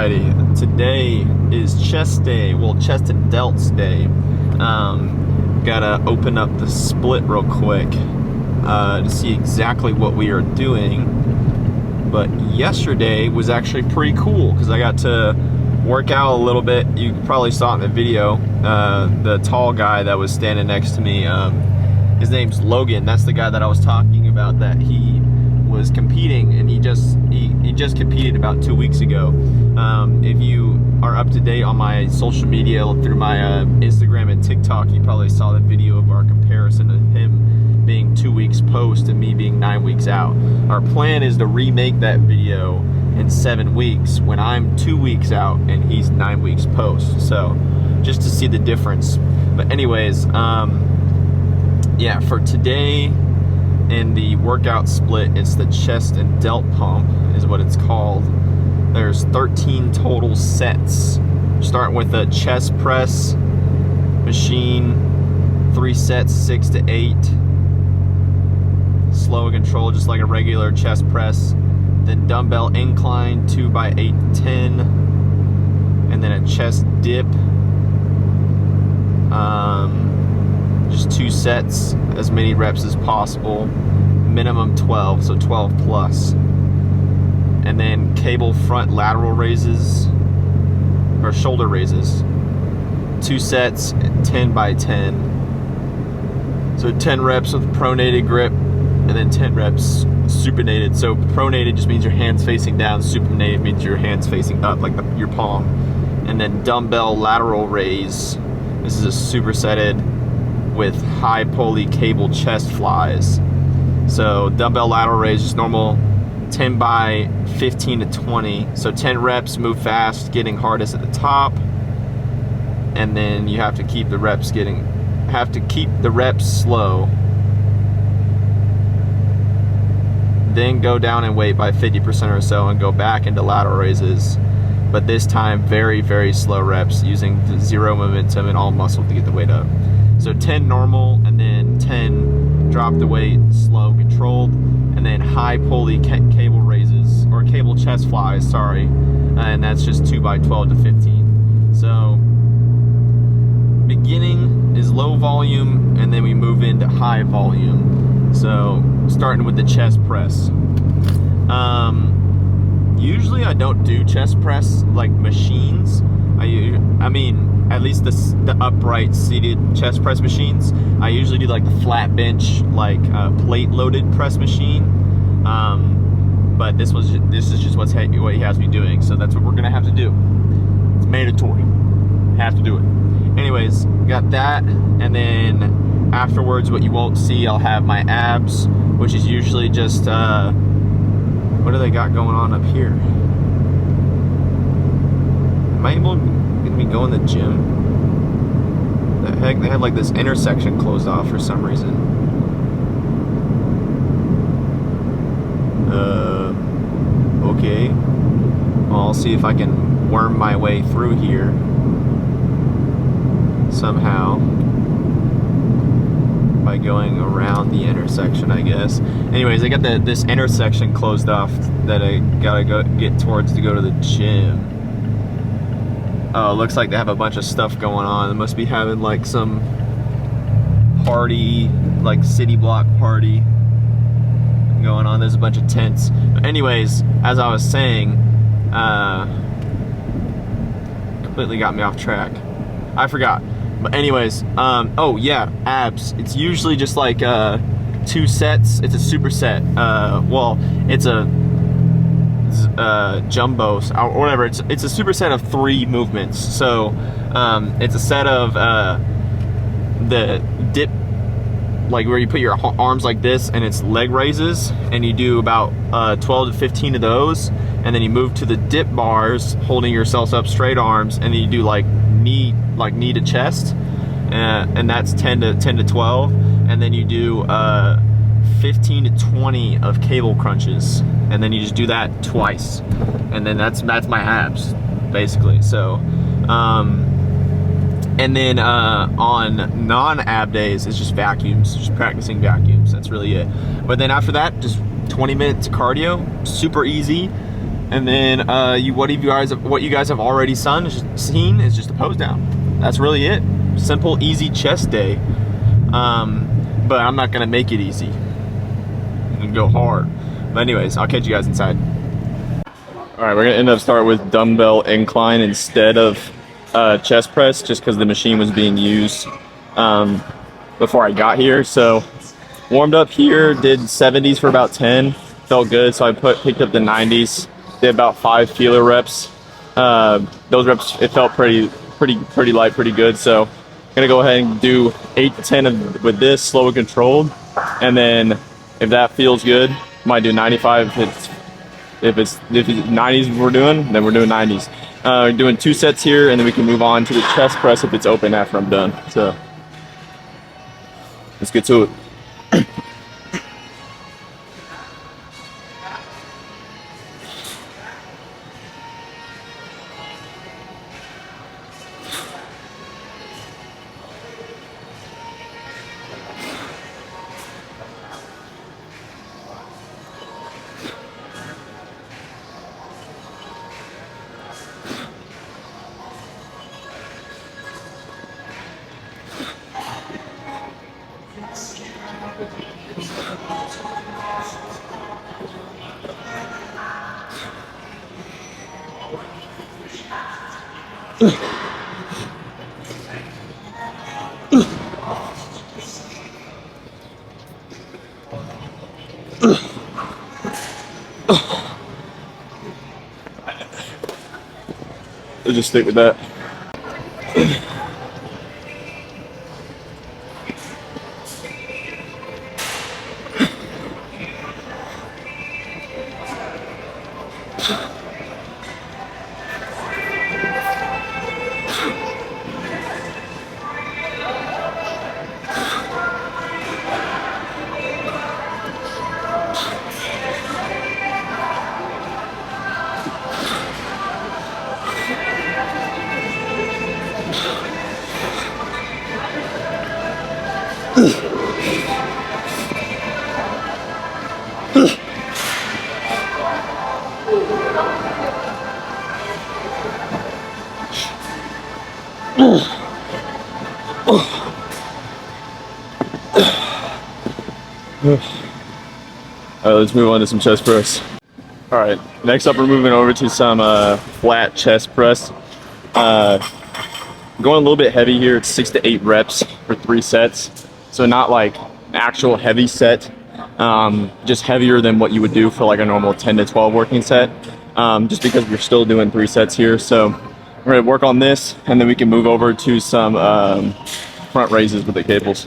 Alrighty, today is chest day, well, chest and delts day. Gotta open up the split real quick to see exactly what we are doing. But yesterday was actually pretty cool because I got to work out a little bit. You probably saw it in the video. The tall guy that was standing next to me, his name's Logan. That's the guy that I was talking about, that he was competing, and he just competed about 2 weeks ago. If you are up to date on my social media through my Instagram and TikTok, you probably saw the video of our comparison of him being 2 weeks post and me being 9 weeks out. Our plan is to remake that video in 7 weeks when I'm 2 weeks out and he's 9 weeks post. So just to see the difference. But anyways, yeah, for today, in the workout split, it's the chest and delt pump is what it's called. There's 13 total sets. Starting with a chest press machine, 3 sets, 6 to 8. Slow and control, just like a regular chest press. Then dumbbell incline, 2 by 8 to 10. And then a chest dip. Just 2 sets, as many reps as possible, minimum 12, so 12 plus. And then cable front lateral raises, or shoulder raises, 2 sets, 10 by 10. So 10 reps with pronated grip, and then 10 reps supinated. So pronated just means your hands facing down, supinated means your hands facing up, like your palm. And then dumbbell lateral raise. This is a supersetted with high pulley cable chest flies. So dumbbell lateral raise, just normal 10 by 15 to 20. So 10 reps, move fast, getting hardest at the top. And then you have to keep the reps slow. Then go down in weight by 50% or so and go back into lateral raises. But this time, very, very slow reps using the zero momentum and all muscle to get the weight up. So 10 normal, and then 10 drop the weight, slow, controlled, and then high pulley cable raises, or cable chest flies, sorry, and that's just 2 by 12 to 15. So beginning is low volume, and then we move into high volume. So starting with the chest press. Usually I don't do chest press like machines. I mean, at least the upright seated chest press machines. I usually do like the flat bench, like plate loaded press machine. But this is just what he has me doing. So that's what we're gonna have to do. It's mandatory. Have to do it. Anyways, got that, and then afterwards, what you won't see, I'll have my abs, which is usually just what do they got going on up here? Am I able to go in the gym? The heck, they have like this intersection closed off for some reason. Okay. Well, I'll see if I can worm my way through here somehow by going around the intersection, I guess. Anyways, I got this intersection closed off that I gotta get towards to go to the gym. Oh, it looks like they have a bunch of stuff going on. They must be having like some party, like city block party going on. There's a bunch of tents. But anyways, as I was saying, completely got me off track. I forgot. But anyways, oh yeah, abs. It's usually just like 2 sets. It's a superset. Well, it's a jumbo or whatever. It's a superset of 3 movements. So it's a set of the dip, like where you put your arms like this, and it's leg raises, and you do about 12 to 15 of those, and then you move to the dip bars, holding yourself up, straight arms, and then you do like knee to chest, and that's 10 to 12, and then you do 15 to 20 of cable crunches, and then you just do that twice, and then that's my abs basically. So and then on non-ab days, it's just vacuums, just practicing vacuums. That's really it. But then after that, just 20 minutes cardio, super easy. And then what you guys have already seen is just a pose down. That's really it. Simple, easy chest day. But I'm not gonna make it easy. I'm gonna go hard. But anyways, I'll catch you guys inside. All right, we're gonna end up starting with dumbbell incline instead of chest press, just because the machine was being used before I got here. So warmed up here, did 70s for about 10, felt good. So I picked up the 90s, did about 5 feeler reps. Those reps, it felt pretty light, pretty good. So I'm gonna go ahead and do 8 to 10 with this, slow and controlled. And then if that feels good, might do 95. If it's 90s we're doing, then we're doing 90s. Doing 2 sets here, and then we can move on to the chest press if it's open after I'm done. So let's get to it. We'll just stick with that. All right, let's move on to some chest press. All right, next up we're moving over to some flat chest press. Going a little bit heavy here. It's 6 to 8 reps for 3 sets. So not like an actual heavy set, just heavier than what you would do for like a normal 10 to 12 working set, just because we're still doing 3 sets here. So we're gonna work on this, and then we can move over to some front raises with the cables.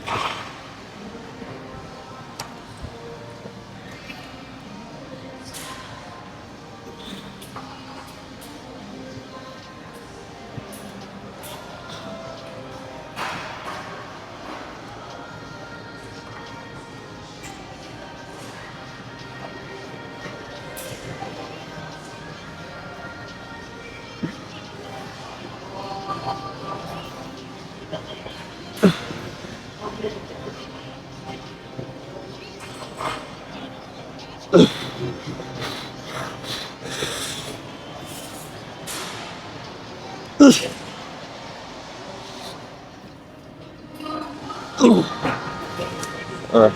All right,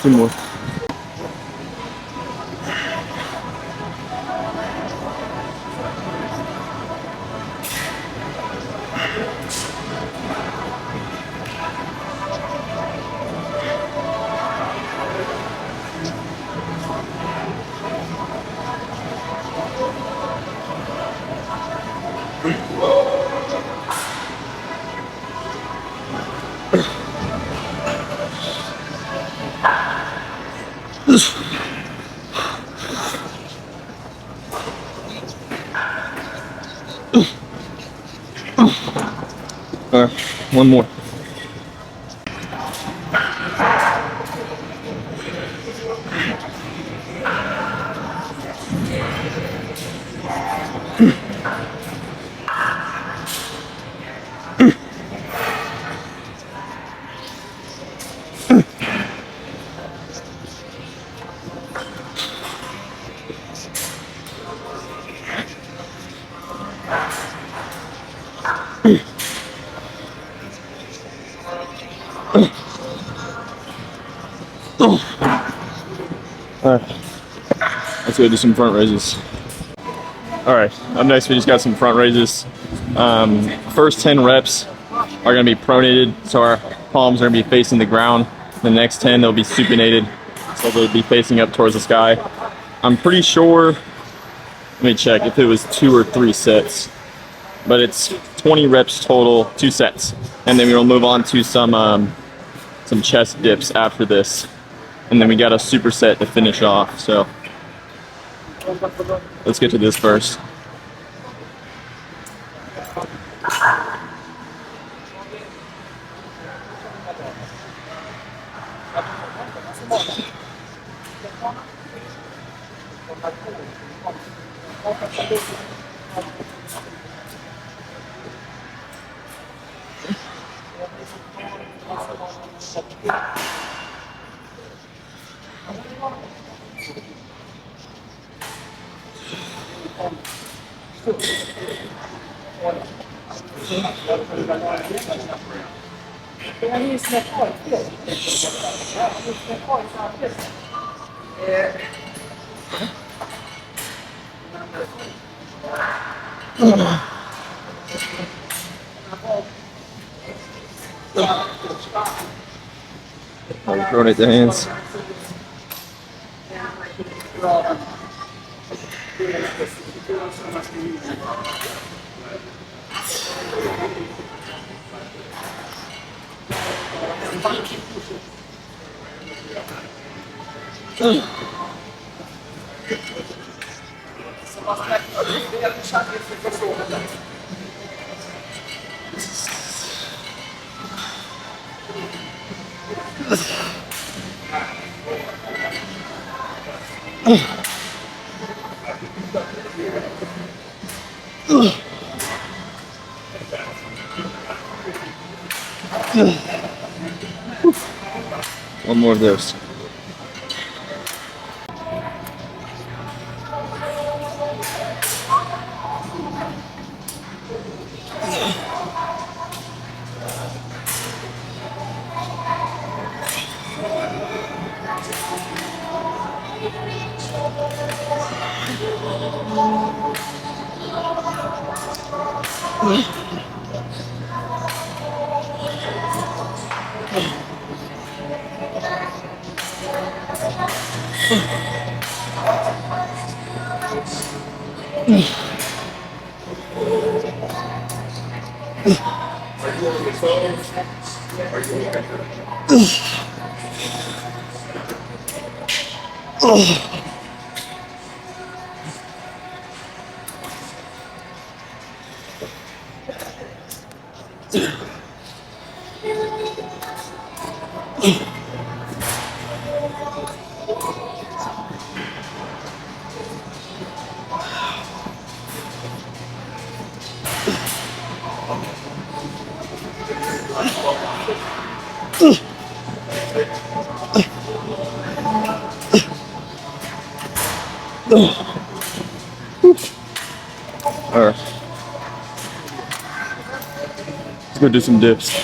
2 more. All right, 1 more. Alright, let's go do some front raises. Alright, up next we just got some front raises. First 10 reps are going to be pronated, so our palms are going to be facing the ground. The next 10 they'll be supinated, so they'll be facing up towards the sky. I'm pretty sure, let me check if it was 2 or 3 sets, but it's 20 reps total, 2 sets. And then we'll move on to some chest dips after this. And then we got a superset to finish off, so let's get to this first. Pronate the hands. One more of those. Alright. Let's go do some dips.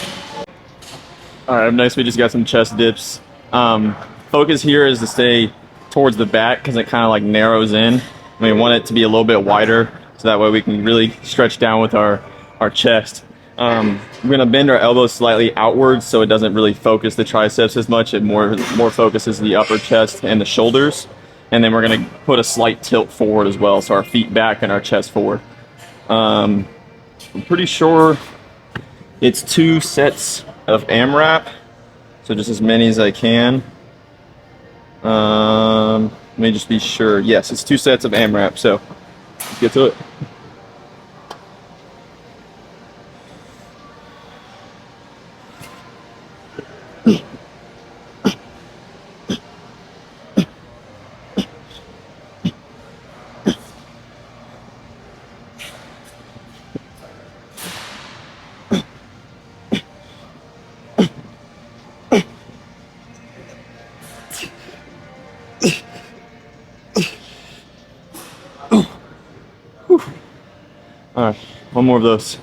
Alright, up next we just got some chest dips. Focus here is to stay towards the back because it kind of like narrows in. We want it to be a little bit wider so that way we can really stretch down with our chest. We're going to bend our elbows slightly outwards so it doesn't really focus the triceps as much. It more focuses the upper chest and the shoulders. And then we're going to put a slight tilt forward as well, so our feet back and our chest forward. I'm pretty sure it's 2 sets of AMRAP, so just as many as I can. Let me just be sure. Yes, it's 2 sets of AMRAP, so let's get to it. All right, one more of those.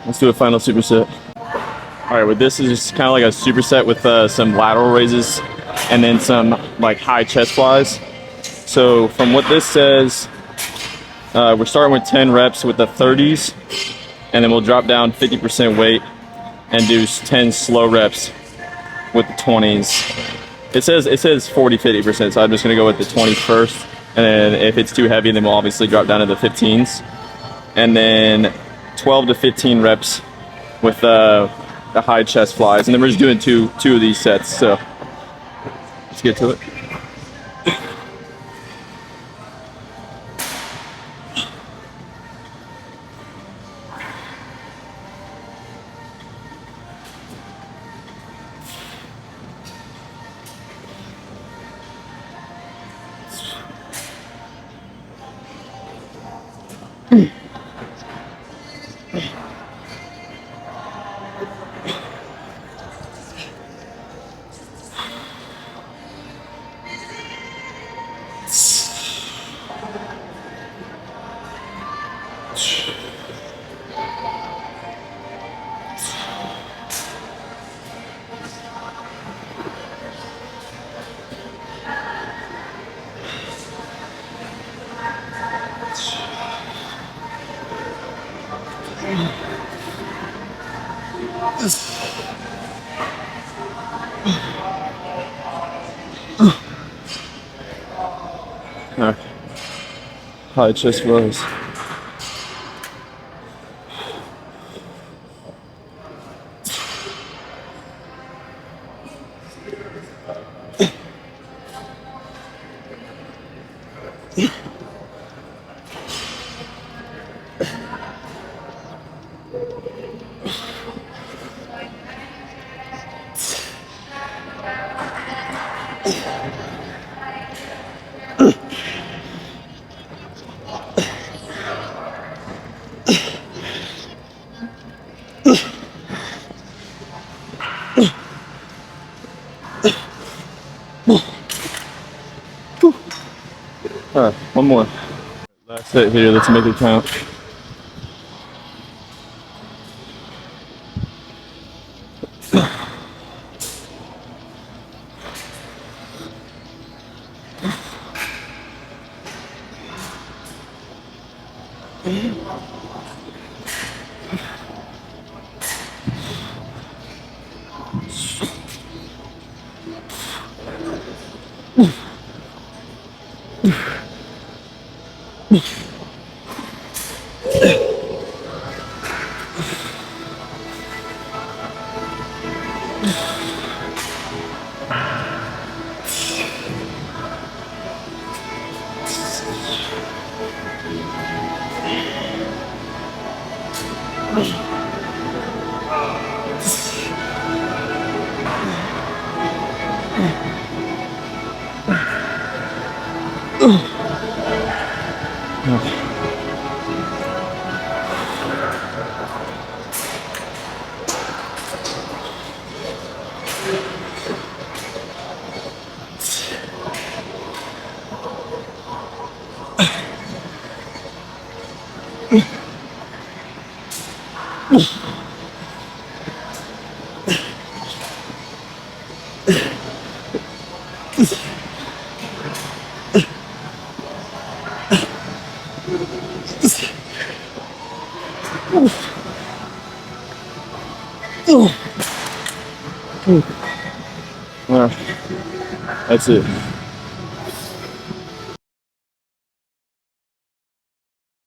Let's do a final superset. All right, with this is just kind of like a superset with some lateral raises and then some like high chest flies. So from what this says, we're starting with 10 reps with the 30s, and then we'll drop down 50% weight and do 10 slow reps with the 20s. It says 40, 50%, so I'm just gonna go with the 20s first, and then if it's too heavy, then we'll obviously drop down to the 15s, and then 12 to 15 reps with the high chest flies, and then we're just doing two of these sets. So let's get to it. High chest flies. All right, one more. That's it here. Let's make it count. All right, that's it.